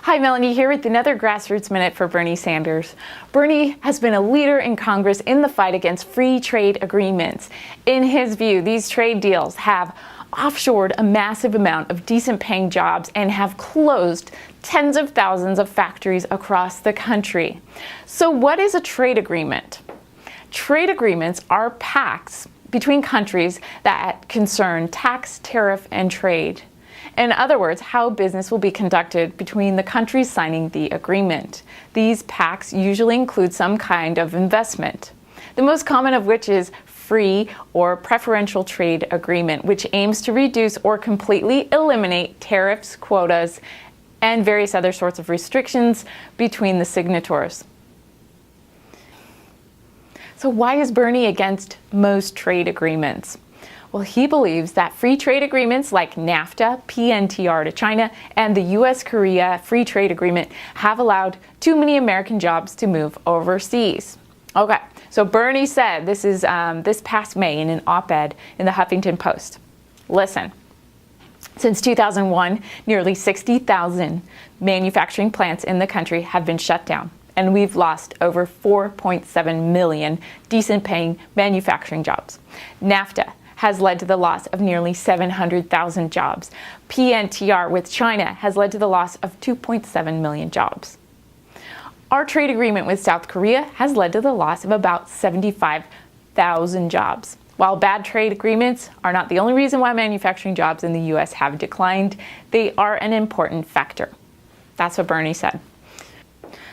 Hi, Melanie here with another Grassroots Minute for Bernie Sanders. Bernie has been a leader in Congress in the fight against free trade agreements. In his view, these trade deals have offshored a massive amount of decent paying jobs and have closed tens of thousands of factories across the country. So what is a trade agreement? Trade agreements are pacts between countries that concern tax, tariff, and trade. In other words, how business will be conducted between the countries signing the agreement. These pacts usually include some kind of investment, the most common of which is free or preferential trade agreement, which aims to reduce or completely eliminate tariffs, quotas, and various other sorts of restrictions between the signatories. So why is Bernie against most trade agreements? Well, he believes that free trade agreements like NAFTA, PNTR to China, and the US-Korea Free Trade Agreement have allowed too many American jobs to move overseas. Okay, so Bernie said this is this past May in an op-ed in the Huffington Post. Listen, since 2001, nearly 60,000 manufacturing plants in the country have been shut down, and we've lost over 4.7 million decent-paying manufacturing jobs. NAFTA has led to the loss of nearly 700,000 jobs. PNTR with China has led to the loss of 2.7 million jobs. Our trade agreement with South Korea has led to the loss of about 75,000 jobs. While bad trade agreements are not the only reason why manufacturing jobs in the US have declined, they are an important factor. That's what Bernie said.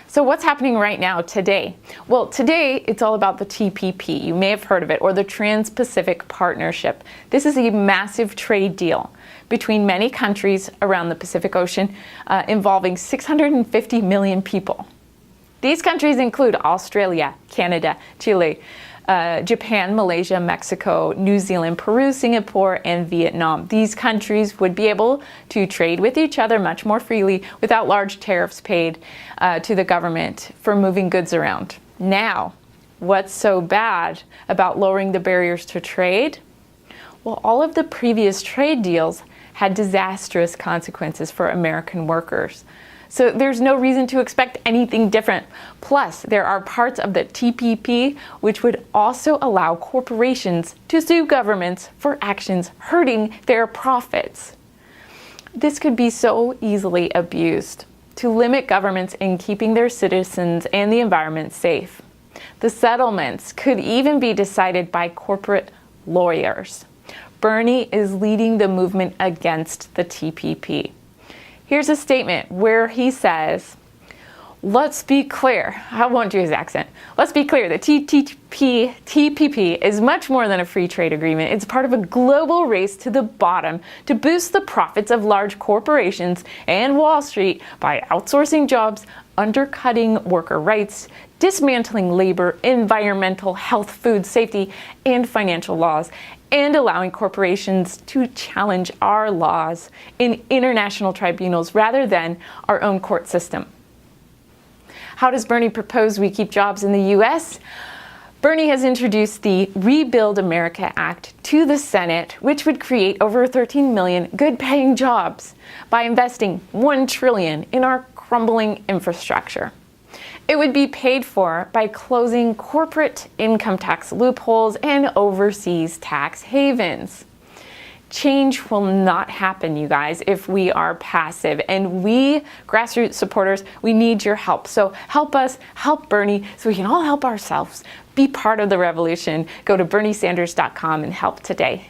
So what's happening right now today? Well, today it's all about the TPP. You may have heard of it, or the Trans-Pacific Partnership. This is a massive trade deal between many countries around the Pacific Ocean involving 650 million people. These countries include Australia, Canada, Chile, Japan, Malaysia, Mexico, New Zealand, Peru, Singapore, and Vietnam. These countries would be able to trade with each other much more freely without large tariffs paid to the government for moving goods around. Now, what's so bad about lowering the barriers to trade? Well, all of the previous trade deals had disastrous consequences for American workers. So there's no reason to expect anything different. Plus, there are parts of the TPP which would also allow corporations to sue governments for actions hurting their profits. This could be so easily abused to limit governments in keeping their citizens and the environment safe. The settlements could even be decided by corporate lawyers. Bernie is leading the movement against the TPP. Here's a statement where he says, let's be clear, I won't do his accent. Let's be clear, the TPP is much more than a free trade agreement. It's part of a global race to the bottom to boost the profits of large corporations and Wall Street by outsourcing jobs, undercutting worker rights, dismantling labor, environmental, health, food safety, and financial laws, and allowing corporations to challenge our laws in international tribunals rather than our own court system. How does Bernie propose we keep jobs in the US? Bernie has introduced the Rebuild America Act to the Senate, which would create over 13 million good-paying jobs by investing $1 trillion in our crumbling infrastructure. It would be paid for by closing corporate income tax loopholes and overseas tax havens. Change will not happen, you guys, if we are passive. And we, grassroots supporters, we need your help. So help us, help Bernie, so we can all help ourselves. Be part of the revolution. Go to berniesanders.com and help today.